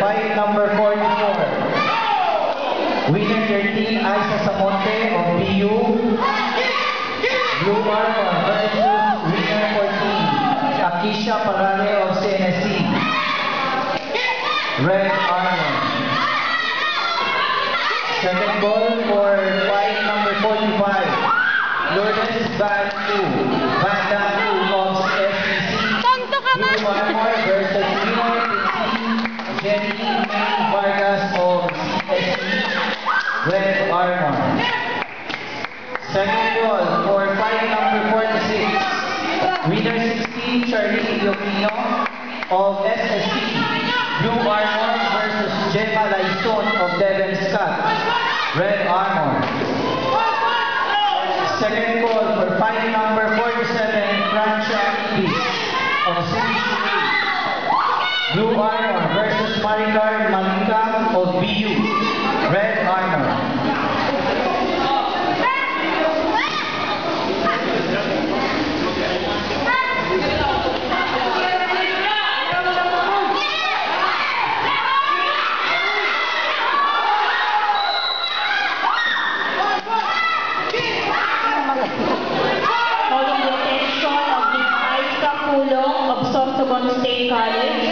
fight number 44. Winner 13, Aiza Samonte of BU. Blue Armor versus winner 14, Akisha Parale of CNSC. Red Armor. Second ball for fight number 45. Lourdes Van 2 of SEC. Blue Armor versus winner 15, Jenny Vargas of CSC. Red Armor. Second ball for fight number 46. Winner 16, Charlie Iocchino of SSC. Blue Armor versus Gemma Laison of Devon Scott. Red Armor. Second call for fight number 47, Francia Ibis of CBCA. Blue Armor versus Maricar Malika of BU. Red Armor. State College.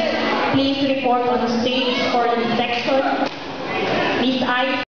Please report on stage for the section. Miss I.